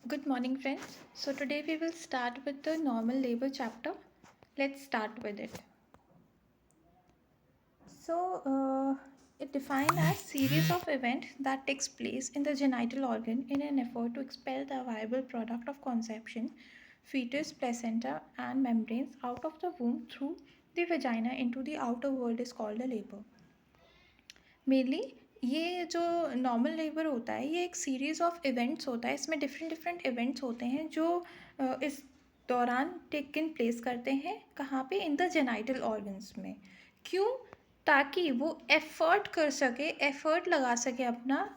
Good morning, friends. So, today we will start with the normal labor chapter. Let's start with it. It defined as series of events that takes place in the genital organ in an effort to expel the viable product of conception, fetus, placenta, and membranes out of the womb through the vagina into the outer world is called a labor. Mainly ये जो normal labour होता है ये एक series of events होता है. इसमें different different events होते हैं जो इस दौरान टेक इन प्लेस करते हैं. कहाँ पे? इन द जेनाइटल ऑर्गन्स में. क्यों? ताकि वो एफर्ट कर सके, एफर्ट लगा सके अपना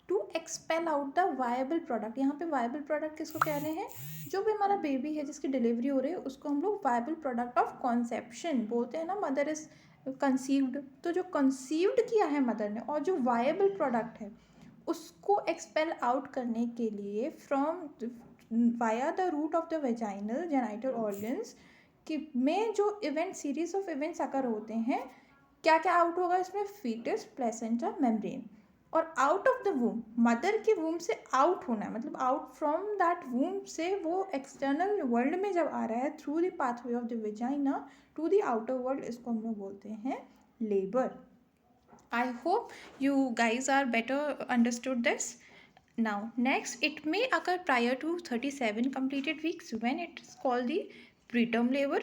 to expel out the viable product. यहाँ पे वायबल प्रोडक्ट किसको कह रहे हैं? जो भी हमारा बेबी है जिसकी डिलीवरी हो रही है उसको हम लोग वायबल प्रोडक्ट ऑफ कॉन्सेप्शन बोलते हैं ना. मदर इज कंसीव्ड, तो जो कंसीव्ड किया है मदर ने और जो वायबल प्रोडक्ट है उसको एक्सपेल आउट करने के लिए from via the route of the vaginal genital organs कि में जो event series of events occur होते हैं, क्या क्या आउट होगा इसमें? Foetus, placenta, membrane. और out of the womb, mother के वूम से आउट होना है, मतलब आउट फ्रॉम दैट वूम से वो एक्सटर्नल वर्ल्ड में जब आ रहा है through the pathway of the vagina to the outer world, इसको हम लोग बोलते हैं labour. I hope you guys are better understood this. Now, next, it may occur prior to 37 completed weeks when it is called the preterm labor.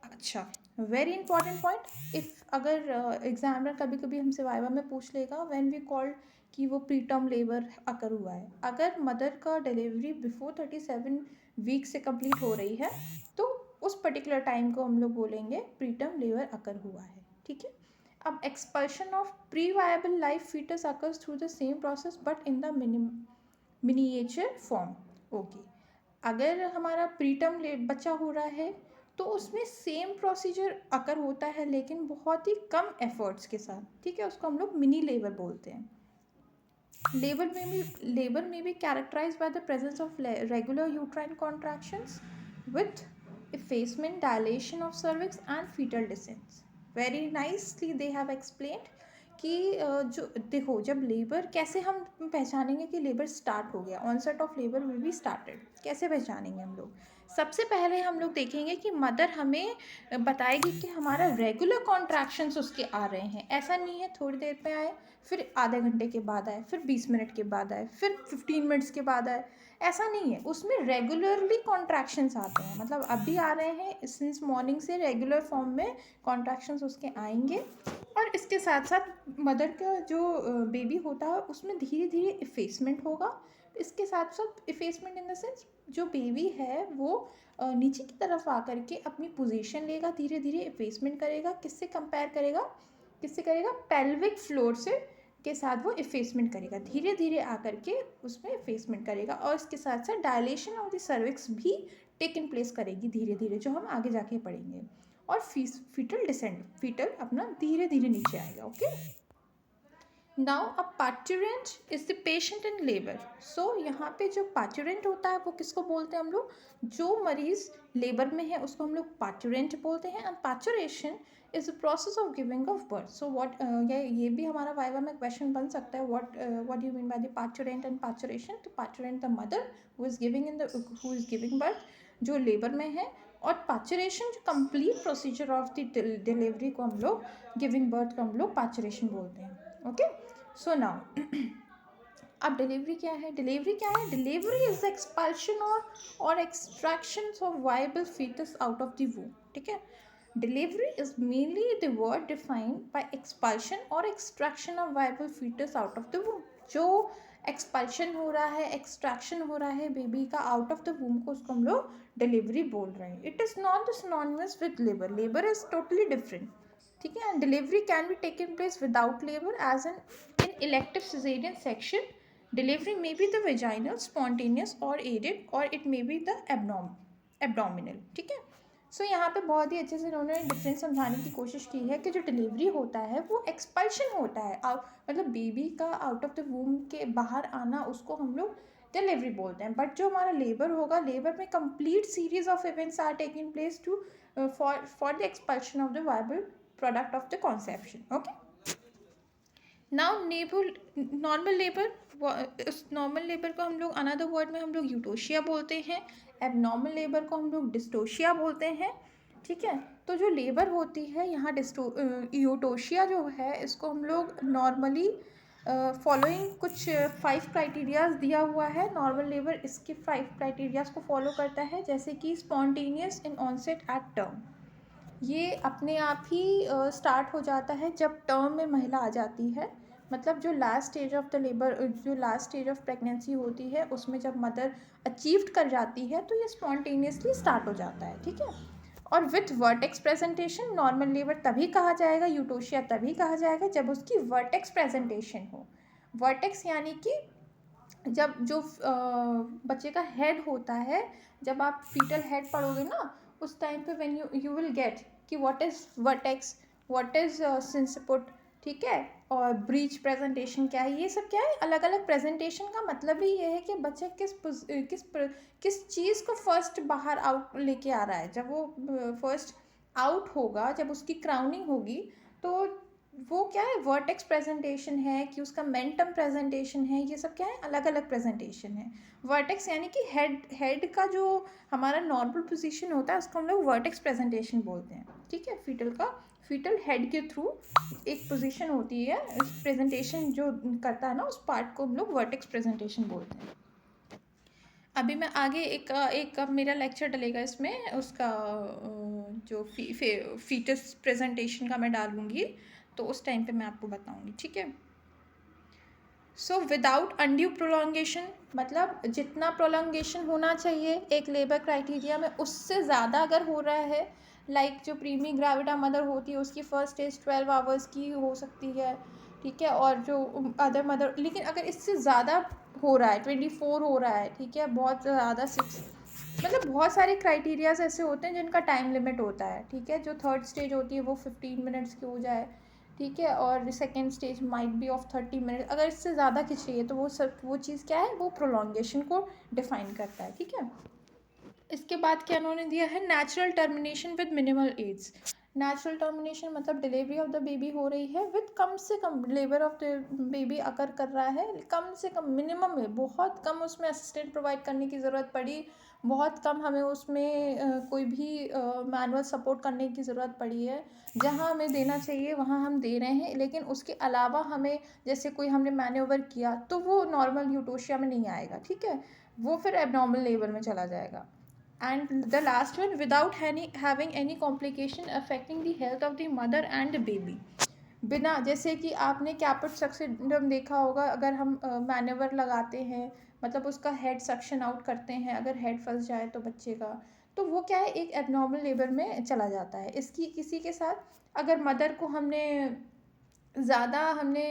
अच्छा, very important point. If अगर examiner कभी कभी हमसे वाइवा में पूछ लेगा when we called कि वो प्रीटर्म लेबर अकर हुआ है, अगर मदर का डिलीवरी बिफोर 37 वीक से कंप्लीट हो रही है तो उस पर्टिकुलर टाइम को हम लोग बोलेंगे प्रीटर्म लेबर अकर हुआ है. ठीक है. अब expulsion of pre viable life foetus occurs through the same process but in the miniature form. Okay. अगर हमारा प्रीटर्म बच्चा हो रहा है तो उसमें सेम प्रोसीजर अकर होता है लेकिन बहुत ही कम एफर्ट्स के साथ. ठीक है. उसको हम लोग मिनी लेबर बोलते हैं. लेबर में be characterise by the presence of regular uterine contractions with effacement, dilation of cervix and fetal descent. Very nicely they have explained कि जो देखो जब लेबर, कैसे हम पहचानेंगे कि लेबर स्टार्ट हो गया? Onset of labour will be started. कैसे पहचानेंगे हम लोग? सबसे पहले हम लोग देखेंगे कि मदर हमें बताएगी कि हमारा रेगुलर कॉन्ट्रैक्शंस उसके आ रहे हैं. ऐसा नहीं है थोड़ी देर पे आए, फिर आधे घंटे के बाद आए, फिर 20 मिनट के बाद आए, फिर 15 मिनट्स के बाद आए. ऐसा नहीं है. उसमें रेगुलरली कॉन्ट्रैक्शंस आते हैं, मतलब अभी आ रहे हैं, सिंस मॉर्निंग से रेगुलर फॉर्म में कॉन्ट्रैक्शंस उसके आएंगे. और इसके साथ साथ मदर का जो बेबी होता है उसमें धीरे धीरे इफेसमेंट होगा. इसके साथ साथ इफेसमेंट इन द सेंस जो बेबी है वो नीचे की तरफ आकर के अपनी पोजीशन लेगा, धीरे धीरे इफेसमेंट करेगा. किससे कंपेयर करेगा? किससे करेगा? पेल्विक फ्लोर से के साथ वो इफेसमेंट करेगा, धीरे धीरे आकर के उसमें इफेसमेंट करेगा. और इसके साथ साथ डायलेशन ऑफ द सर्विक्स भी टेक इन प्लेस करेगी धीरे धीरे, जो हम आगे जाके पढ़ेंगे. और फीटल डिसेंट, फीटल अपना धीरे धीरे नीचे आएगा. Okay. Now a parturient is the patient in labour. So यहाँ पे जो पार्टुरेंट होता है वो किसको बोलते हैं हम लोग? जो मरीज लेबर में है उसको हम लोग पार्टुरेंट बोलते हैं. And parturition is the process of giving of birth. So what, ये भी हमारा वाइवा में क्वेश्चन बन सकता है. What you mean by the parturient and parturition? तो parturient the mother who is giving birth, जो लेबर में है. और पार्चुरेशन जो complete procedure of the delivery को हम लोग, गिविंग बर्थ को हम लोग पार्चुरेशन बोलते हैं. ओके. सो नाउ अब डिलीवरी क्या है? डिलीवरी क्या है? डिलीवरी इज एक्सपल्शन और extraction of viable foetus out of the womb. ठीक है. Delivery is mainly the word defined by expulsion और extraction of viable foetus out of the womb. जो एक्सपल्शन हो रहा है, एक्सट्रैक्शन हो रहा है बेबी का आउट ऑफ द वूम को, उसको हम लोग डिलीवरी बोल रहे हैं. It is not synonymous with labour. Labour is totally different. ठीक है. And delivery can be taken place without labour as an in elective caesarean section. Delivery may be the vaginal, spontaneous और aided, और it may be the abdominal. ठीक है. सो यहाँ पे बहुत ही अच्छे से उन्होंने डिफरेंस समझाने की कोशिश की है कि जो डिलीवरी होता है वो एक्सपल्शन होता है, मतलब बेबी का आउट ऑफ द वूम के बाहर आना, उसको हम लोग डिलीवरी बोलते हैं. बट जो हमारा लेबर होगा, लेबर में complete series of events are taking place to for the expulsion of the viable product of the conception. Okay. Now normal labour, उस नॉर्मल लेबर को हम लोग अनदर वर्ड में हम लोग यूटोशिया बोलते हैं, एबनॉर्मल लेबर को हम लोग डिस्टोशिया बोलते हैं। ठीक है, तो जो लेबर होती है यहाँ यूटोशिया जो है इसको हम लोग नॉर्मली फॉलोइंग कुछ 5 क्राइटेरियाज दिया हुआ है। नॉर्मल लेबर इसके 5 क्राइटेरियाज को फॉलो करता है, जैसे कि स्पॉन्टेनियस इन ऑनसेट एट टर्म, ये अपने आप ही स्टार्ट हो जाता है जब टर्म में महिला आ जाती है। मतलब जो last stage of the labour, जो लास्ट स्टेज ऑफ प्रेगनेंसी होती है उसमें जब मदर अचीव्ड कर जाती है तो ये स्पॉन्टेनियसली स्टार्ट हो जाता है। ठीक है, और with vertex presentation normal labour तभी कहा जाएगा, यूटोशिया तभी कहा जाएगा जब उसकी वर्टेक्स प्रेजेंटेशन हो। वर्टेक्स यानी कि जब जो बच्चे का हेड होता है, जब आप फीटल हेड पढ़ोगे ना उस टाइम पे व्हेन यू विल गेट कि what is vertex, what is sinciput. ठीक है, और ब्रीच प्रेजेंटेशन क्या है, ये सब क्या है, अलग अलग प्रेजेंटेशन का मतलब ही ये है कि बच्चा किस चीज़ को फर्स्ट बाहर आउट लेके आ रहा है। जब वो फर्स्ट आउट होगा, जब उसकी क्राउनिंग होगी, तो वो क्या है, वर्टेक्स प्रेजेंटेशन है कि उसका मेंटम प्रेजेंटेशन है, ये सब क्या है, अलग अलग प्रेजेंटेशन है। वर्टेक्स यानी कि हेड का जो हमारा नॉर्मल पोजीशन होता है उसको हम लोग वर्टेक्स प्रेजेंटेशन बोलते हैं। ठीक है, फीटल हेड के थ्रू एक पोजीशन होती है, प्रेजेंटेशन जो करता है ना उस पार्ट को हम लोग वर्टेक्स प्रेजेंटेशन बोलते हैं। अभी मैं आगे एक अब मेरा लेक्चर डलेगा इसमें, उसका जो फीटस प्रेजेंटेशन का मैं डालूंगी, तो उस टाइम पे मैं आपको बताऊंगी। ठीक है, सो विदाउट अनड्यू प्रोलॉन्गेशन, मतलब जितना प्रोलॉन्गेशन होना चाहिए एक लेबर क्राइटेरिया में उससे ज़्यादा अगर हो रहा है, लाइक जो प्रीमी ग्राविडा मदर होती है उसकी फर्स्ट स्टेज 12 आवर्स की हो सकती है। ठीक है, और जो अदर मदर, लेकिन अगर इससे ज़्यादा हो रहा है, 24 हो रहा है, ठीक है, बहुत ज़्यादा 6, मतलब बहुत सारे क्राइटेरियाज ऐसे होते हैं जिनका टाइम लिमिट होता है। ठीक है, जो थर्ड स्टेज होती है वो 15 मिनट्स की हो जाए। ठीक है, और second stage might be of 30 minute, अगर इससे ज़्यादा खिंच रही है तो वो चीज़ क्या है, वो प्रोलॉन्गेशन को डिफाइन करता है। ठीक है, इसके बाद क्या उन्होंने दिया है, natural termination with minimal aids. Natural termination मतलब डिलीवरी ऑफ द बेबी हो रही है विद कम से कम, labour of the baby occur कर रहा है कम से कम, मिनिमम है, बहुत कम उसमें असिस्टेंट प्रोवाइड करने की ज़रूरत पड़ी, बहुत कम हमें उसमें कोई भी मैनुअल सपोर्ट करने की ज़रूरत पड़ी है। जहाँ हमें देना चाहिए वहाँ हम दे रहे हैं, लेकिन उसके अलावा हमें जैसे कोई हमने मैन्यूवर किया तो वो नॉर्मल यूटोशिया में नहीं आएगा। ठीक है, वो फिर एबनॉर्मल लेबर में चला जाएगा। And the last one, without having any complication affecting the health of the mother and the baby, बिना, जैसे कि आपने कैपेट सक्सिंडम देखा होगा, अगर हम मैन्यूवर लगाते हैं, मतलब उसका हेड सक्शन आउट करते हैं, अगर हेड फंस जाए तो बच्चे का, तो वो क्या है, एक एबनॉर्मल लेबर में चला जाता है। इसकी किसी के साथ अगर मदर को ज़्यादा हमने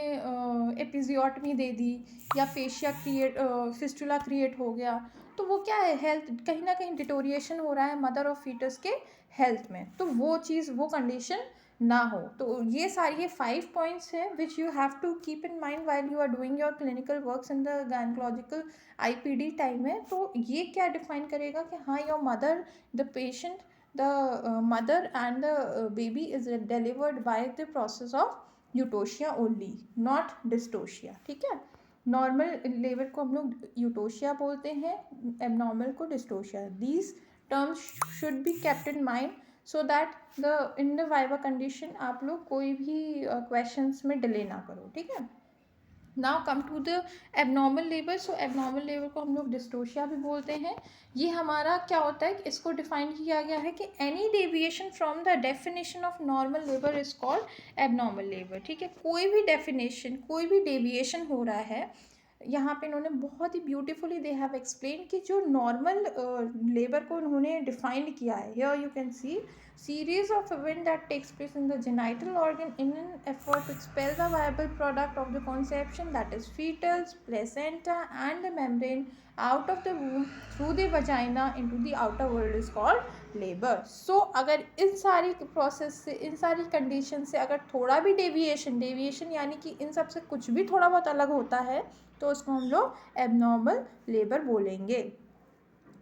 एपिजियोटमी दे दी या फिस्टुला क्रिएट हो गया, तो वो क्या है, हेल्थ कहीं ना कहीं डिटोरिएशन हो रहा है मदर और फीटस के हेल्थ में, तो वो चीज़, वो कंडीशन ना हो। तो ये सारी 5 पॉइंट्स हैं which you have to keep in mind while you are doing your clinical works in the gynaecological IPD time में। तो ये क्या डिफाइन करेगा कि हाँ, your mother, the patient, the mother and the baby is delivered by the process of eutocia only, not dystocia. ठीक है, normal labour को हम लोग यूटोशिया बोलते हैं, एबनॉर्मल को dystocia. These terms should be kept in mind so that the in the viva condition आप लोग कोई भी क्वेश्चंस में डिले ना करो। ठीक है, now come to the abnormal labour. So abnormal labour को हम लोग डिस्टोशिया भी बोलते हैं। ये हमारा क्या होता है कि इसको डिफाइन किया गया है कि any deviation from the definition of normal labour is called abnormal labour. ठीक है, कोई भी डेफिनेशन, कोई भी डेविएशन हो रहा है, यहाँ पे इन्होंने बहुत ही ब्यूटीफुली दे हैव एक्सप्लेन कि जो नॉर्मल लेबर को उन्होंने डिफाइंड किया है। Here you can C series of event that takes place in the genital organ in an effort to expel the viable product of the conception, that is fetals, placenta and the membrane out of the womb through the vagina into the outer world is called labor. So अगर इन सारी process से, इन सारी condition से अगर थोड़ा भी deviation यानी कि इन सब से कुछ भी थोड़ा बहुत अलग होता है तो उसको हम लोग एबनॉर्मल लेबर बोलेंगे।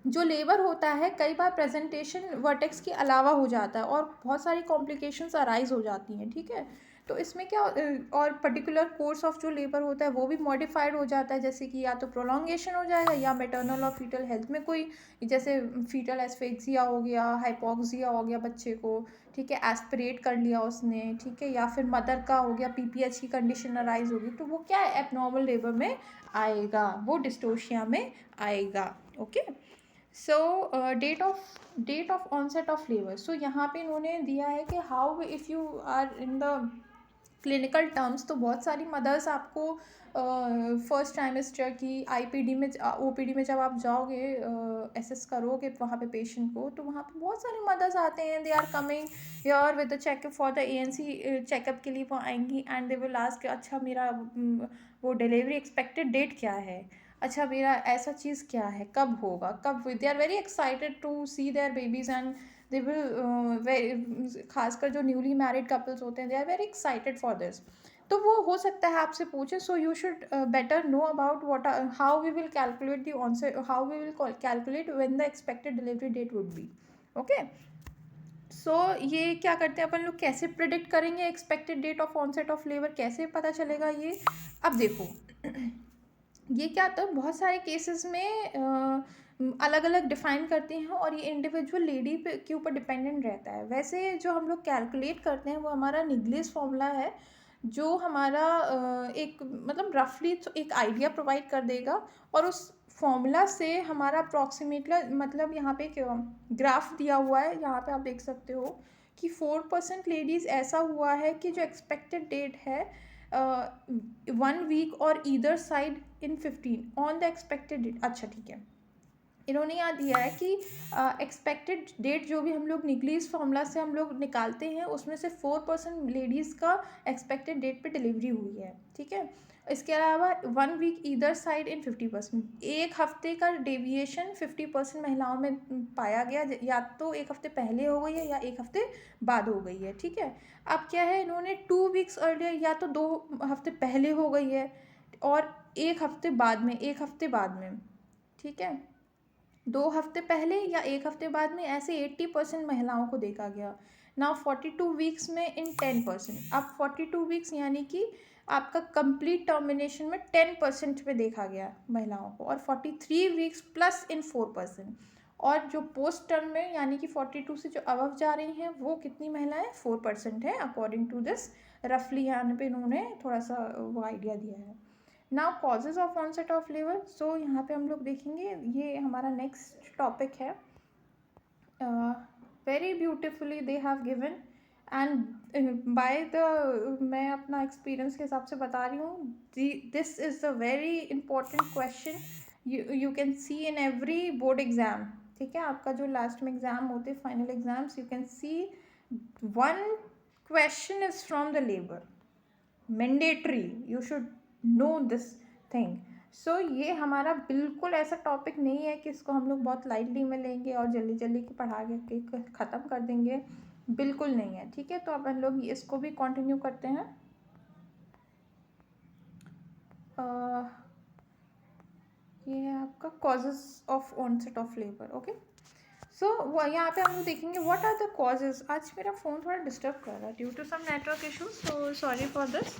जो लेबर होता है कई बार प्रेजेंटेशन वर्टेक्स के अलावा हो जाता है और बहुत सारी कॉम्प्लिकेशंस अराइज हो जाती हैं। ठीक है, तो इसमें क्या और पर्टिकुलर कोर्स ऑफ जो लेबर होता है वो भी मॉडिफाइड हो जाता है, जैसे कि या तो प्रोलॉन्गेशन हो जाएगा या मैटरनल और फीटल हेल्थ में कोई, जैसे फीटल एस्फेक्सिया हो गया, हाइपोक्सिया हो गया बच्चे को, ठीक है, एस्पिरेट कर लिया उसने, ठीक है, या फिर मदर का हो गया पीपीएच की कंडीशन अराइज होगी, तो वो क्या है एबनॉर्मल लेबर में आएगा, वो डिस्टोशिया में आएगा। Okay, so date of onset of labour, so यहाँ पे इन्होंने दिया है कि how if you are in the clinical terms, तो बहुत सारी मदर्स आपको फर्स्ट ट्राइमेस्टर की आईपीडी में ओपीडी में जब आप जाओगे एसेस करोगे वहाँ पे पेशेंट को, तो वहाँ पे बहुत सारी मदर्स आते हैं, they are coming here with the checkup for the ANC checkup के लिए वो आएंगी, एंड दे विल आस्क अच्छा मेरा वो डिलीवरी एक्सपेक्टेड डेट क्या है, अच्छा मेरा ऐसा चीज़ क्या है, कब होगा, कब, they are very excited to see their babies, and they will very, खासकर जो न्यूली मैरिड कपल्स होते हैं, they are very excited for this. तो वो हो सकता है आपसे पूछे, so you should better know about what how we will calculate the onset, how we will calculate when the expected delivery date would be. Okay, so ये क्या करते हैं अपन लोग, कैसे प्रिडिक्ट करेंगे expected date of onset of labour, कैसे पता चलेगा ये। अब देखो ये क्या होता है, बहुत सारे केसेस में अलग अलग डिफाइन करते हैं, और ये इंडिविजुअल लेडी पे के ऊपर डिपेंडेंट रहता है। वैसे जो हम लोग कैलकुलेट करते हैं वो हमारा निग्लेस फॉर्मूला है, जो हमारा एक मतलब रफली एक आइडिया प्रोवाइड कर देगा, और उस फॉर्मूला से हमारा अप्रॉक्सीमेटली, मतलब यहाँ पे ग्राफ दिया हुआ है, यहाँ पे आप देख सकते हो कि 4% लेडीज़ ऐसा हुआ है कि जो एक्सपेक्टेड डेट है 1 वीक और either side in 15 on the expected date. अच्छा ठीक है, इन्होंने यहाँ दिया है कि एक्सपेक्टेड डेट जो भी हम लोग निकलीस फॉर्मूला से हम लोग निकालते हैं, उसमें से 4% लेडीज़ का एक्सपेक्टेड डेट पे डिलीवरी हुई है, ठीक है। इसके अलावा 1 वीक ईदर साइड इन 50%, एक हफ्ते का डेविएशन 50% महिलाओं में पाया गया, या तो एक हफ्ते पहले हो गई है या एक हफ्ते बाद हो गई है, ठीक है। अब क्या है, इन्होंने 2 वीक्स अर्लियर, या तो 2 हफ्ते पहले हो गई है और एक हफ्ते बाद में, एक हफ्ते बाद में, ठीक है, 2 हफ्ते पहले या एक हफ्ते बाद में, ऐसे 80% महिलाओं को देखा गया। नाउ 42 वीक्स में इन 10%, अब 42 वीक्स यानी कि आपका कंप्लीट टर्मिनेशन में 10% पे देखा गया महिलाओं को, और 43 वीक्स प्लस इन 4%, और जो पोस्ट टर्म में यानी कि 42 से जो अबव जा रही हैं वो कितनी महिलाएं, 4% है, अकॉर्डिंग टू दिस रफली यहाँ पे इन्होंने थोड़ा सा वो आइडिया दिया है। Now causes of onset of labour, so यहाँ पे हम लोग देखेंगे, ये हमारा नेक्स्ट टॉपिक है, very beautifully they have given, and by the, मैं अपना एक्सपीरियंस के हिसाब से बता रही हूँ, this is a very important question, you can see in every board exam, ठीक है, आपका जो लास्ट में एग्जाम होते हैं final exams, you can see one question is from the labour, mandatory, you should know this thing. So ये हमारा बिल्कुल ऐसा टॉपिक नहीं है कि इसको हम लोग बहुत लाइटली में लेंगे और जल्दी जल्दी की पढ़ा के ख़त्म कर देंगे, बिल्कुल नहीं है, ठीक है। तो अपन लोग इसको भी कंटिन्यू करते हैं। ये है आपका causes of onset of labour. Okay, so यहाँ पे हम लोग देखेंगे व्हाट आर द कॉजेज। आज मेरा फ़ोन थोड़ा डिस्टर्ब कर रहा है due to some network issue, so sorry for this.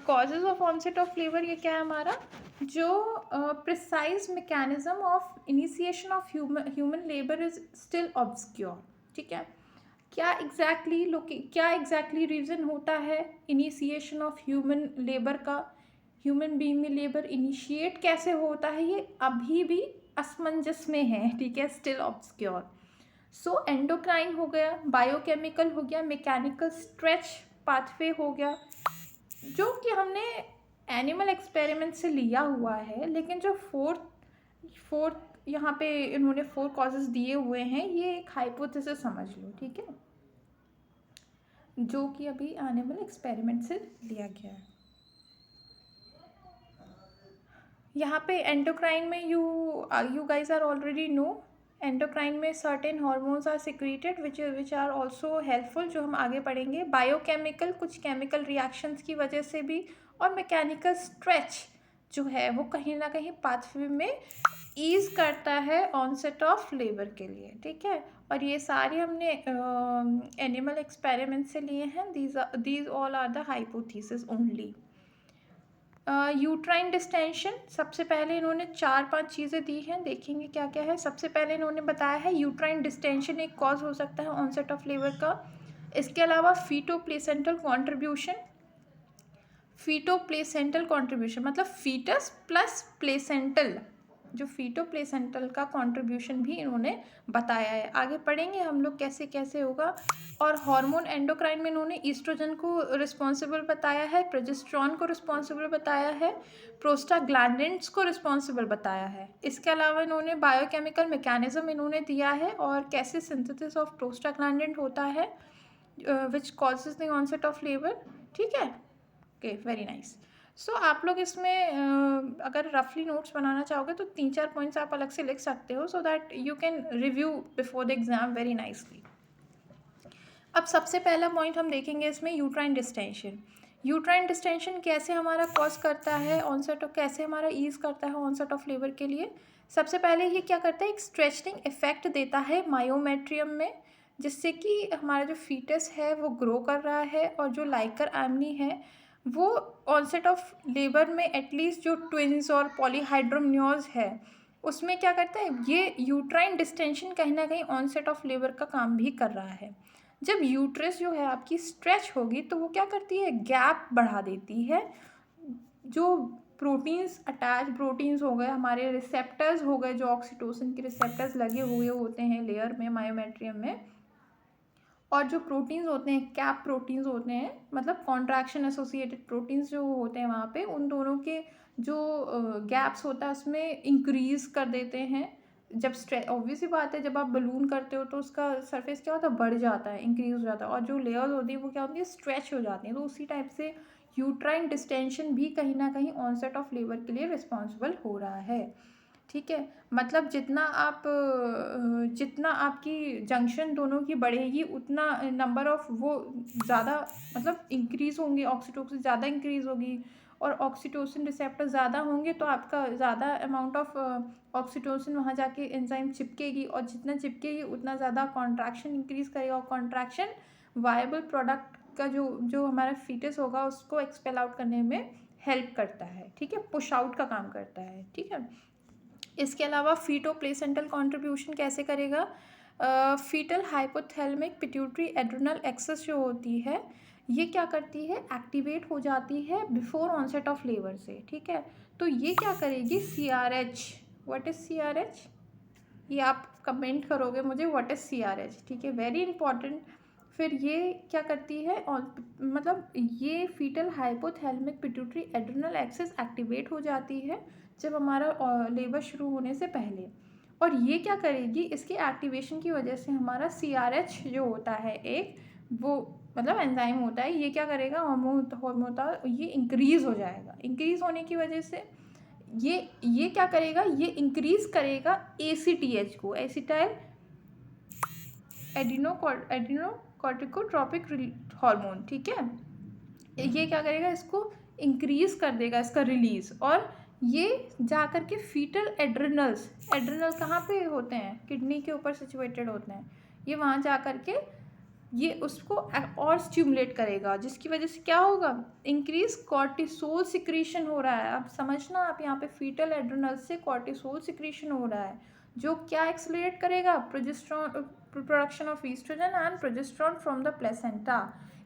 Causes of onset of labour, ये क्या है हमारा, जो precise mechanism of initiation of human labour is still obscure, ठीक है। क्या एग्जैक्टली रीज़न होता है इनिशिएशन ऑफ ह्यूमन लेबर का, ह्यूमन बीइंग में लेबर इनिशिएट कैसे होता है, ये अभी भी असमंजस में है, ठीक है, स्टिल ऑब्सक्योर। सो एंडोक्राइन हो गया, बायोकेमिकल हो गया, मैकेनिकल स्ट्रेच पाथवे हो गया, जो कि हमने एनिमल एक्सपेरिमेंट से लिया हुआ है, लेकिन जो फोर्थ यहाँ पे इन्होंने 4 कॉजेज दिए हुए हैं, ये एक हाइपोथेसिस समझ लो, ठीक है, जो कि अभी एनिमल एक्सपेरिमेंट से लिया गया है। यहाँ पे एंडोक्राइन में you guys are already know, endocrine में certain hormones are secreted which are also helpful, जो हम आगे पढ़ेंगे। बायोकेमिकल, कुछ केमिकल रिएक्शंस की वजह से भी, और मैकेनिकल स्ट्रेच, जो है वो कहीं ना कहीं पाथवे में ईज करता है ऑनसेट ऑफ लेबर के लिए, ठीक है। और ये सारे हमने एनिमल एक्सपेरिमेंट से लिए हैं। These all are the hypothesis only. Uterine distension, सबसे पहले इन्होंने 4-5 चीज़ें दी हैं, देखेंगे क्या क्या है। सबसे पहले इन्होंने बताया है यूट्राइन डिस्टेंशन एक कॉज हो सकता है ऑनसेट ऑफ लेबर का। इसके अलावा फीटो प्लेसेंटल कॉन्ट्रीब्यूशन मतलब फीटस प्लस प्लेसेंटल, जो फीटो प्लेसेंटल का कंट्रीब्यूशन भी इन्होंने बताया है। आगे पढ़ेंगे हम लोग कैसे कैसे होगा। और हार्मोन एंडोक्राइन में इन्होंने ईस्ट्रोजन को रिस्पॉन्सिबल बताया है, प्रोजेस्टेरॉन को रिस्पॉन्सिबल बताया है, प्रोस्टाग्लैंडिन्स को रिस्पॉन्सिबल बताया है। इसके अलावा इन्होंने बायोकेमिकल मैकेनिज्म इन्होंने दिया है और कैसे सिंथेसिस ऑफ प्रोस्टाग्लैंडिन होता है which causes the onset of labour, ठीक है। Okay, very nice. सो आप लोग इसमें अगर रफली नोट्स बनाना चाहोगे तो 3-4 पॉइंट्स आप अलग से लिख सकते हो, so that you can review before the exam very nicely. अब सबसे पहला पॉइंट हम देखेंगे इसमें यूट्राइन डिस्टेंशन। यूट्राइन डिस्टेंशन कैसे हमारा कॉज करता है ऑनसेट ऑफ, कैसे हमारा ईज करता है ऑनसेट ऑफ लेबर के लिए। सबसे पहले ये क्या करता है, एक स्ट्रेचनिंग इफेक्ट देता है मायोमेट्रियम में, जिससे कि हमारा जो फीटस है वो ग्रो कर रहा है और जो लाइकर एमनी है वो ऑनसेट ऑफ लेबर में एटलीस्ट जो ट्विंस और पॉलीहाइड्रोम्योज है उसमें क्या करता है, ये यूट्राइन डिस्टेंशन कहीं ना कहीं ऑनसेट ऑफ लेबर का काम भी कर रहा है। जब यूट्रस जो है आपकी स्ट्रेच होगी तो वो क्या करती है, गैप बढ़ा देती है। जो प्रोटीन्स, अटैच प्रोटीन्स हो गए, हमारे रिसेप्टर्स हो गए, जो ऑक्सीटोसिन के रिसेप्टर्स लगे हुए होते हैं लेयर में, मायोमेट्रियम में, और जो प्रोटीन्स होते हैं, कैप प्रोटीन्स होते हैं, मतलब कॉन्ट्रैक्शन एसोसिएटेड प्रोटीन्स जो होते हैं वहाँ पे, उन दोनों के जो गैप्स होता है उसमें इंक्रीज कर देते हैं। जब ऑब्वियस ही बात है, जब आप बलून करते हो तो उसका सरफेस क्या होता है, बढ़ जाता है, इंक्रीज हो जाता है, और जो लेयर्स होती है वो क्या होती है, स्ट्रेच हो जाती हैं। तो उसी टाइप से यूट्राइन डिस्टेंशन भी कहीं ना कहीं ऑनसेट ऑफ लेबर के लिए रिस्पॉन्सिबल हो रहा है, ठीक है। मतलब जितना आपकी जंक्शन दोनों की बढ़ेगी उतना नंबर ऑफ वो ज़्यादा मतलब इंक्रीज़ होंगे, ऑक्सीटोसिन ज़्यादा इंक्रीज़ होगी, और ऑक्सीटोसिन रिसेप्टर ज़्यादा होंगे तो आपका ज़्यादा अमाउंट ऑफ ऑक्सीटोसिन वहाँ जाके एंजाइम चिपकेगी, और जितना चिपकेगी उतना ज़्यादा कॉन्ट्रैक्शन इंक्रीज़ करेगा, और कॉन्ट्रैक्शन वायबल प्रोडक्ट का जो हमारा फीटस होगा उसको एक्सपेल आउट करने में हेल्प करता है, ठीक है, पुश आउट का काम करता है, ठीक है। इसके अलावा फीटो प्लेसेंटल कॉन्ट्रीब्यूशन कैसे करेगा, foetal hypothalamic pituitary adrenal axis जो होती है ये क्या करती है, एक्टिवेट हो जाती है बिफोर ऑनसेट ऑफ लेबर से, ठीक है। तो ये क्या करेगी, CRH, व्हाट इज CRH, ये आप कमेंट करोगे मुझे व्हाट इज CRH, ठीक है, वेरी इंपॉर्टेंट। फिर ये क्या करती है, मतलब ये foetal hypothalamic pituitary adrenal axis activate हो जाती है जब हमारा लेबर शुरू होने से पहले। और ये क्या करेगी, इसके एक्टिवेशन की वजह से हमारा CRH जो होता है एक, वो मतलब एंजाइम होता है, ये क्या करेगा, हार्मोन ये इंक्रीज़ हो जाएगा। इंक्रीज़ होने की वजह से ये क्या करेगा, ये इंक्रीज़ करेगा ACTH को, एसिटाइल एडिनोकॉर्टिकोट्रोपिक हार्मोन, ठीक है। ये क्या करेगा, इसको इंक्रीज़ कर देगा, इसका रिलीज़, और ये जा कर के फीटल एड्रिनल्स, एड्रिनल कहाँ पे होते हैं, किडनी के ऊपर सिचुएटेड होते हैं, ये वहाँ जा कर के ये उसको और स्टिमुलेट करेगा, जिसकी वजह से क्या होगा, इंक्रीज कॉर्टिसोल सिक्रीशन हो रहा है। अब समझना आप यहाँ पे फीटल एड्रिनल से कॉर्टिसोल सिक्रीशन हो रहा है, जो क्या एक्सेलरेट करेगा, progesterone, production of oestrogen and progesterone from the placenta.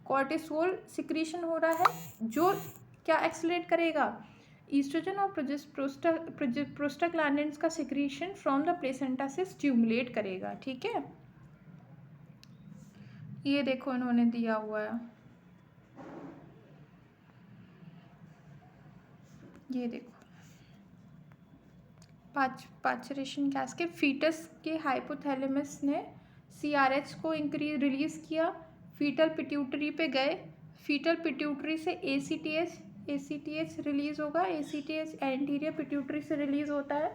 Cortisol secretion हो रहा है जो क्या एक्सेलरेट करेगा, ईस्ट्रोजन और प्रोस्टाग्लैंडिन्स का सिक्रीशन फ्रॉम द प्लेसेंटा से स्टिमुलेट करेगा, ठीक है। ये देखो इन्होंने दिया हुआ है, ये देखो पाचरेशन गैस के फीटस के हाइपोथैलेमस ने CRH को रिलीज़ किया, फीटल पिट्यूटरी पे गए, फीटल पिट्यूटरी से ACTH रिलीज़ होगा, ACTH एंटीरियर पिट्यूटरी से रिलीज़ होता है।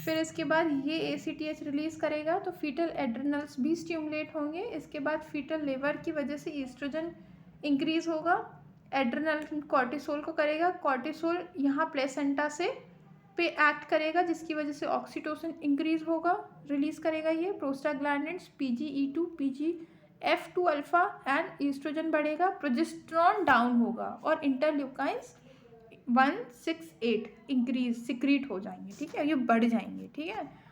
फिर इसके बाद ये ACTH रिलीज़ करेगा तो फीटल एड्रिनल्स भी स्टिमुलेट होंगे। इसके बाद फीटल लेबर की वजह से ईस्ट्रोजन इंक्रीज़ होगा, एड्रेनलिन कॉर्टिसोल को करेगा, कॉर्टिसोल यहाँ प्लेसेंटा से पे एक्ट करेगा जिसकी वजह से ऑक्सीटोसिन इंक्रीज होगा, रिलीज करेगा ये prostaglandins PGE2 PGF2 alpha and oestrogen बढ़ेगा, प्रोजेस्टेरॉन डाउन होगा और इंटरल्यूकाइंस 168 इंक्रीज सिक्रीट हो जाएंगे, ठीक है, ये बढ़ जाएंगे, ठीक है।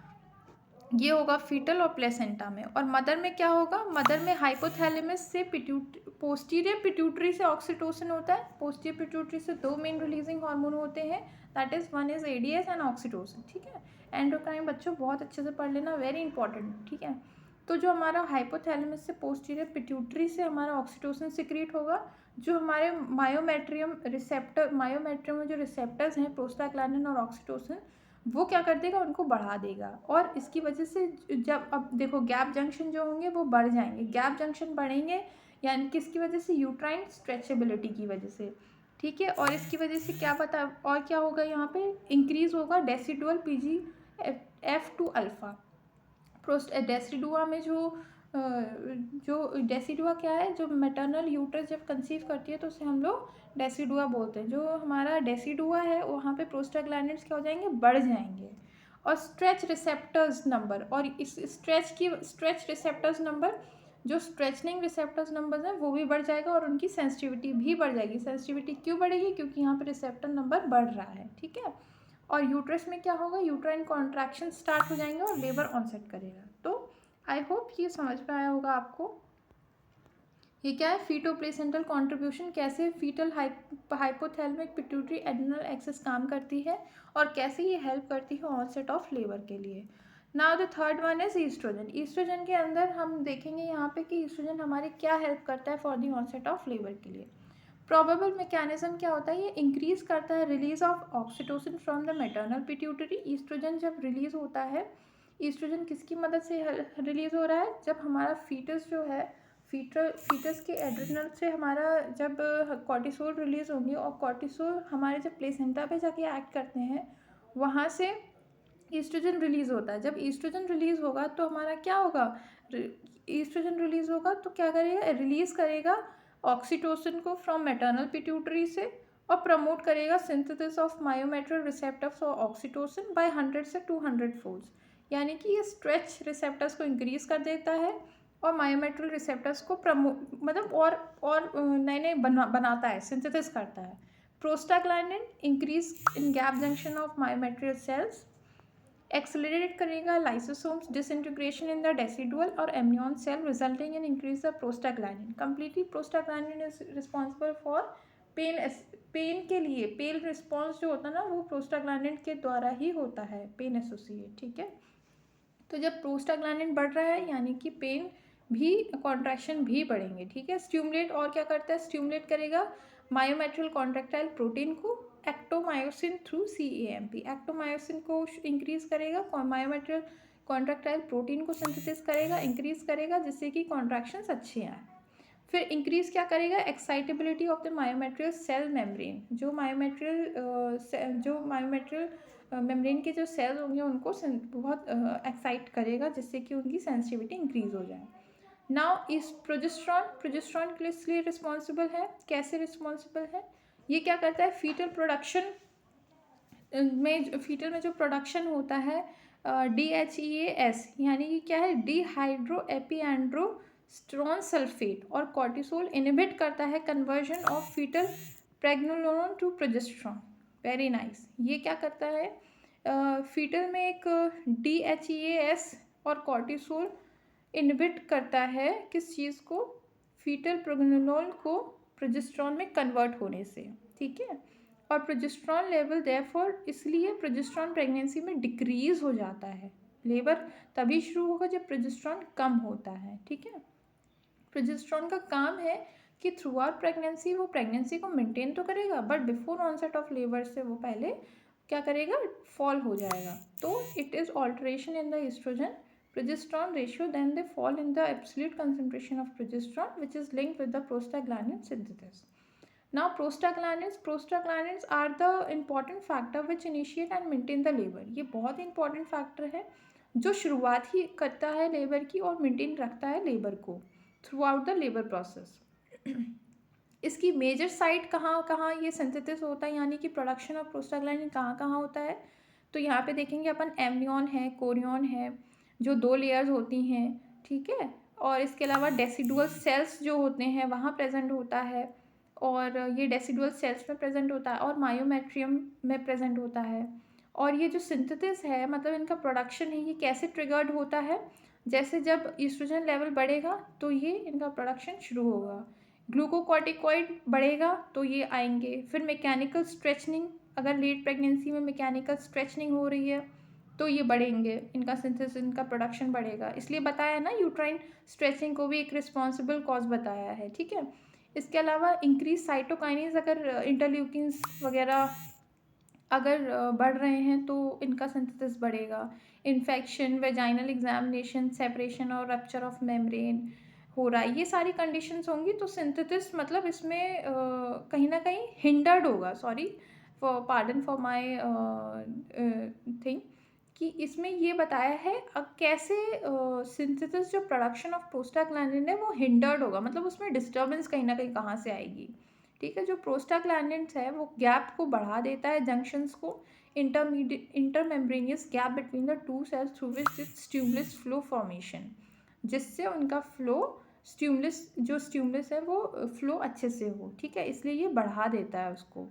ये होगा फीटल और प्लेसेंटा में। और मदर में क्या होगा, मदर में हाइपोथैलेमस से पोस्टीरियर पिट्यूटरी से ऑक्सीटोसिन होता है, पोस्टीरियर पिट्यूटरी से दो मेन रिलीजिंग हार्मोन होते हैं, that is one is ADS and oxytocin, ठीक है। एंडोक्राइन बच्चों बहुत अच्छे से पढ़ लेना, वेरी इंपॉर्टेंट, ठीक है। तो जो हमारा हाइपोथैलेमस से पोस्टीरियर पिट्यूटरी से हमारा ऑक्सीटोसिन सिक्रीट होगा, जो हमारे मायोमेट्रियम में जो रिसेप्टर्स हैं प्रोस्टाग्लैंडिन और ऑक्सीटोसिन, वो क्या कर देगा, उनको बढ़ा देगा। और इसकी वजह से जब अब देखो गैप जंक्शन जो होंगे वो बढ़ जाएंगे, गैप जंक्शन बढ़ेंगे यानी किसकी वजह से, यूट्राइन स्ट्रेचेबिलिटी की वजह से, ठीक है। और इसकी वजह से क्या पता और क्या होगा, यहाँ पे इंक्रीज होगा डेसिडुअल PGF2 अल्फा। डेसिडुआ में जो डेसिडुआ क्या है, जो मैटरनल यूट्रस जब कंसीव करती है तो उसे हम लोग डेसिडुआ बोलते हैं। जो हमारा डेसिडुआ है वहाँ पे प्रोस्टाग्लैंडिन्स क्या हो जाएंगे, बढ़ जाएंगे। और स्ट्रेच रिसेप्टर्स नंबर, और इस स्ट्रेच रिसेप्टर्स नंबर, जो स्ट्रेचनिंग रिसेप्टर्स नंबर हैं वो भी बढ़ जाएगा और उनकी सेंसिटिविटी भी बढ़ जाएगी। सेंसिटिविटी क्यों बढ़ेगी, क्योंकि यहाँ पे रिसेप्टर नंबर बढ़ रहा है, ठीक है। और यूट्रस में क्या होगा, यूट्राइन कॉन्ट्रैक्शन स्टार्ट हो जाएंगे और लेबर ऑनसेट करेगा। तो आई होप ये समझ में आया होगा आपको। ये क्या है, फीटो प्लेसेंटल कॉन्ट्रीब्यूशन, कैसे foetal hypothalamic pituitary adrenal axis काम करती है और कैसे ये हेल्प करती है ऑनसेट ऑफ लेबर के लिए। Now the third one is oestrogen. Oestrogen के अंदर हम देखेंगे यहाँ पे कि ईस्ट्रोजन हमारे क्या हेल्प करता है for the onset of labour के लिए। प्रोबेबल मैकेनिज्म क्या होता है, ये इंक्रीज करता है release of oxytocin from the maternal pituitary. Oestrogen जब रिलीज होता है, ईस्ट्रोजन किसकी मदद से रिलीज हो रहा है, जब हमारा फीटस जो है, फीटस के एड्रिनल से हमारा जब कॉर्टिसोल रिलीज होंगे और कॉर्टिसोल हमारे जब प्लेसेंटा पे जाके एक्ट करते हैं वहाँ से ईस्ट्रोजन रिलीज होता है। जब ईस्ट्रोजन रिलीज होगा तो हमारा क्या होगा, ईस्ट्रोजन रिलीज होगा तो क्या करेगा, रिलीज करेगा ऑक्सीटोसिन को फ्रॉम मैटरनल पिट्यूटरी से और प्रमोट करेगा सिंथेसिस ऑफ मायोमेट्रियल रिसेप्टर्स और ऑक्सीटोसिन बाय 100 से 200 फोल्ड्स। यानी कि ये स्ट्रेच रिसेप्टर्स को इंक्रीज कर देता है और मायोमेट्रियल रिसेप्टर्स को मतलब और नए नए बनाता है, सिंथेसिस करता है। Prostaglandin increase in gap junction of myometrial cells, accelerate करेगा lysosomes disintegration in the decidual और amnion cell resulting in increase the prostaglandin. Completely prostaglandin is responsible for pain के लिए, पेन रिस्पॉन्स जो होता है ना वो प्रोस्टाग्लैंडिन के द्वारा ही होता है, पेन एसोसिएट, ठीक है। तो जब प्रोस्टाग्लैंडिन बढ़ रहा है यानी कि पेन भी, कॉन्ट्रैक्शन भी बढ़ेंगे, ठीक है। स्टिमुलेट और क्या करता है, स्टिमुलेट करेगा मायोमेट्रियल कॉन्ट्रैक्टाइल प्रोटीन को, एक्टोमायोसिन थ्रू CAMP, एक्टोमायोसिन को इंक्रीज करेगा, मायोमेट्रियल कॉन्ट्रैक्टाइल प्रोटीन को सिंथेसिस करेगा, इंक्रीज करेगा जिससे कि कॉन्ट्रैक्शंस अच्छे आए। फिर इंक्रीज क्या करेगा, excitability of the myometrial cell membrane, जो मायोमेट्रियल मेम्ब्रेन के जो सेल्स होंगे उनको बहुत एक्साइट करेगा जिससे कि उनकी सेंसिटिविटी इंक्रीज हो जाए। नाउ इस प्रोजेस्टेरॉन किस लिए रिस्पॉन्सिबल है, कैसे रिस्पॉन्सिबल है, ये क्या करता है, फीटल में जो प्रोडक्शन होता है DHEAS, यानी कि क्या है, डिहाइड्रो एपिएंड्रोस्टेरोन सल्फेट, और कॉर्टिसोल इनहिबिट करता है conversion of foetal pregnenolone to progesterone. Very nice. ये क्या करता है, फीटल में एक DHEAS और कॉर्टिसोल इनहिबिट करता है किस चीज़ को, फीटल प्रेग्नेलोन को प्रोजेस्टेरॉन में कन्वर्ट होने से, ठीक है। और प्रोजेस्टेरॉन लेवल देयरफॉर, इसलिए प्रोजेस्टेरॉन प्रेगनेंसी में डिक्रीज हो जाता है। लेबर तभी शुरू होगा जब प्रोजेस्टेरॉन कम होता है, ठीक है। प्रोजेस्टेरॉन का काम है कि थ्रू आउट प्रेगनेंसी वो प्रेगनेंसी को मेंटेन तो करेगा but before onset of labour से वो पहले क्या करेगा, फॉल हो जाएगा। तो it is alteration in the oestrogen progesterone ratio, then they fall in the absolute concentration of progesterone which is linked with the prostaglandin synthesis. Now prostaglandins are the important factor which initiate and maintain the labor. ये बहुत important factor है जो शुरुआत ही करता है labour की और maintain रखता है लेबर को through out the labour process. इसकी मेजर साइट कहाँ कहाँ ये सिंथेसिस होता है, यानी कि प्रोडक्शन ऑफ प्रोस्टाग्लैंडिन कहाँ कहाँ होता है। तो यहाँ पे देखेंगे अपन एमनियन है, कोरियन है, जो 2 लेयर्स होती हैं, ठीक है। और इसके अलावा डेसिडुअल सेल्स जो होते हैं वहाँ प्रेजेंट होता है, और ये डेसिडुअल सेल्स में प्रेजेंट होता है, और मायोमेट्रियम में प्रेजेंट होता है। और ये जो सिंथेसिस है, मतलब इनका प्रोडक्शन है, ये कैसे ट्रिगर्ड होता है, जैसे जब ईस्ट्रोजन लेवल बढ़ेगा तो ये इनका प्रोडक्शन शुरू होगा, ग्लूकोकॉर्टिकॉइड बढ़ेगा तो ये आएंगे। फिर मैकेनिकल स्ट्रेचनिंग, अगर लेट प्रेगनेंसी में मैकेनिकल स्ट्रेचनिंग हो रही है तो ये बढ़ेंगे, इनका सिंथेसिस, इनका प्रोडक्शन बढ़ेगा। इसलिए बताया ना, यूट्राइन स्ट्रेचिंग को भी एक रिस्पॉन्सिबल कॉज बताया है, ठीक है। इसके अलावा इंक्रीज साइटोकाइनेज, अगर इंटरल्यूकिन्स वगैरह अगर बढ़ रहे हैं तो इनका सिंथेसिस बढ़ेगा। इन्फेक्शन, वेजाइनल एग्जामिनेशन, सेपरेशन और रप्चर ऑफ मेम्ब्रेन हो रहा है, ये सारी कंडीशंस होंगी तो सिंथेसिस मतलब इसमें कहीं ना कहीं हिंडर्ड होगा। Sorry for pardon for my thing, कि इसमें ये बताया है कैसे सिंथेसिस जो प्रोडक्शन ऑफ प्रोस्टाग्लैंडिन है वो हिंडर्ड होगा, मतलब उसमें डिस्टर्बेंस कहीं ना कहीं कहाँ से आएगी, ठीक है। जो प्रोस्टाग्लैंडिन्स है वो गैप को बढ़ा देता है, जंक्शंस को, intermembranous gap between the two cells through which stimulus flow formation, जिससे उनका फ्लो स्टिमुलस, जो स्टिमुलस है वो फ्लो अच्छे से हो, ठीक है, इसलिए ये बढ़ा देता है उसको,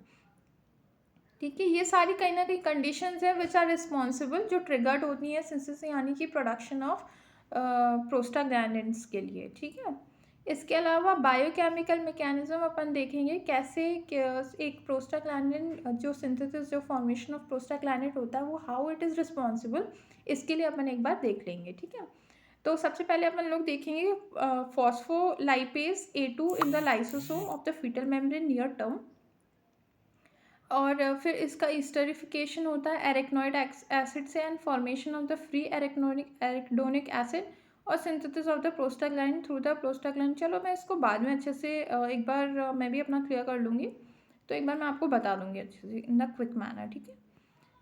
ठीक है। ये सारी कहीं ना कहीं कंडीशंस है विच आर रिस्पॉन्सिबल, जो ट्रिगर्ड होती हैं सिंथेसिस यानी कि प्रोडक्शन ऑफ प्रोस्टाग्लैंडिन्स के लिए, ठीक है। इसके अलावा बायोकेमिकल मैकेनिज्म अपन देखेंगे कैसे एक प्रोस्टाग्लैंडिन जो सिंथेसिस, जो फॉर्मेशन ऑफ प्रोस्टाग्लैंडिन होता है वो हाउ इट इज़ रिस्पॉन्सिबल, इसके लिए अपन एक बार देख लेंगे, ठीक है। तो सबसे पहले अपन लोग देखेंगे phospholipase A2 in the lysosome of the fetal membrane near term, और फिर इसका ईस्टरिफिकेशन होता है एरेक्नोइड एसिड से and formation of the free arachidonic acid और synthesis of the prostaglandin through the prostaglandin. चलो मैं इसको बाद में अच्छे से एक बार मैं भी अपना क्लियर कर लूँगी, तो एक बार मैं आपको बता दूँगी अच्छे से इन द क्विक मैनर, ठीक है।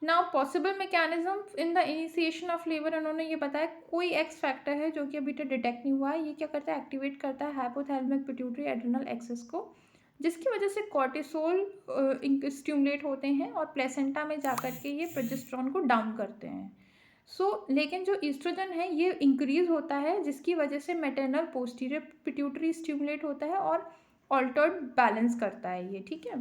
Now possible mechanism in the initiation of labour, उन्होंने ये बताया कोई एक्स फैक्टर है जो कि अभी तक डिटेक्ट नहीं हुआ है, ये क्या करता है, एक्टिवेट करता है हाइपोथैलेमिक पिट्यूटरी एड्रिनल एक्सिस को, जिसकी वजह से कॉर्टिसोल स्टिमुलेट होते हैं और प्लेसेंटा में जाकर के ये प्रोजेस्टेरॉन को डाउन करते हैं। लेकिन जो ईस्ट्रोजन है ये इंक्रीज होता है, जिसकी वजह से मैटरनल पोस्टीरियर पिट्यूटरी स्टिमुलेट होता है और ऑल्टर्ड बैलेंस करता है ये, ठीक है।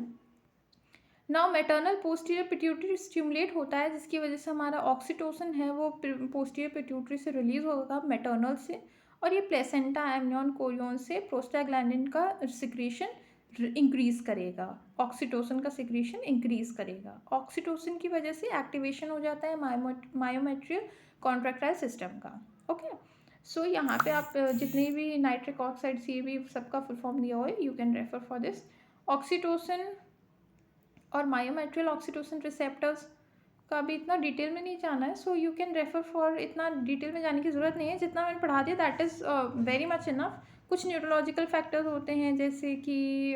Now maternal posterior pituitary stimulate होता है, जिसकी वजह से हमारा ऑक्सीटोसिन है वो पोस्टीरियर पिट्यूटरी से रिलीज होगा मैटरनल से, और ये प्लेसेंटा, एमनियन, कोरियन से प्रोस्टाग्लैंडिन का सिक्रीशन इंक्रीज करेगा, ऑक्सीटोसिन का सिक्रीशन इंक्रीज करेगा। ऑक्सीटोसिन की वजह से एक्टिवेशन हो जाता है मायोमेट्रियल कॉन्ट्रैक्टाइल सिस्टम का, ओके। सो यहाँ पे आप जितने भी नाइट्रिक ऑक्साइड, CAB सबका फुल फॉर्म दिया हुआ है, you can refer for this. Oxytocin और मायोमेट्रियल ऑक्सीटोसिन रिसेप्टर्स का भी इतना डिटेल में नहीं जाना है, so you can refer for, इतना डिटेल में जाने की ज़रूरत नहीं है, जितना मैंने पढ़ा दिया that is very much enough. कुछ न्यूरोलॉजिकल फैक्टर्स होते हैं जैसे कि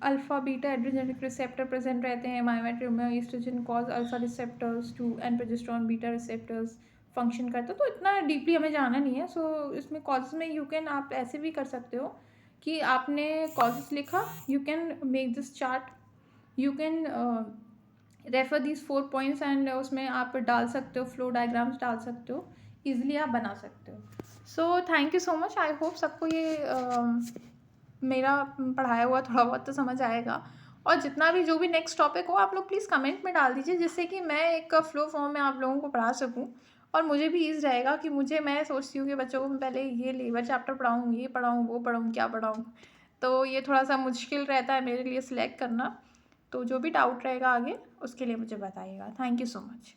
alpha beta adrenergic receptor present रहते हैं मायोमेट्रियम में, oestrogen cause alpha receptors to and progesterone beta receptors function करते हैं, तो इतना डीपली हमें जाना नहीं है। इसमें कॉजेज में यू कैन, आप ऐसे भी कर सकते हो कि आपने कॉजेज लिखा, you can make this chart, you can refer this 4 points and उसमें आप डाल सकते हो, फ्लो डायग्राम्स डाल सकते हो, ईजिली आप बना सकते हो। So thank you so much, I hope सबको ये मेरा पढ़ाया हुआ थोड़ा बहुत तो समझ आएगा, और जितना भी जो भी नेक्स्ट टॉपिक हो आप लोग प्लीज़ कमेंट में डाल दीजिए, जिससे कि मैं एक फ्लो फॉर्म में आप लोगों को पढ़ा सकूं, और मुझे भी ईज़ रहेगा कि मैं सोचती हूँ कि बच्चों को मैं पहले ये लेबर चैप्टर पढ़ाऊँ, ये पढ़ाऊँ, वो पढ़ाऊँ, क्या पढ़ाऊँ, तो ये थोड़ा सा मुश्किल रहता है मेरे लिए सिलेक्ट करना। तो जो भी डाउट रहेगा आगे उसके लिए मुझे बताइएगा। Thank you so much.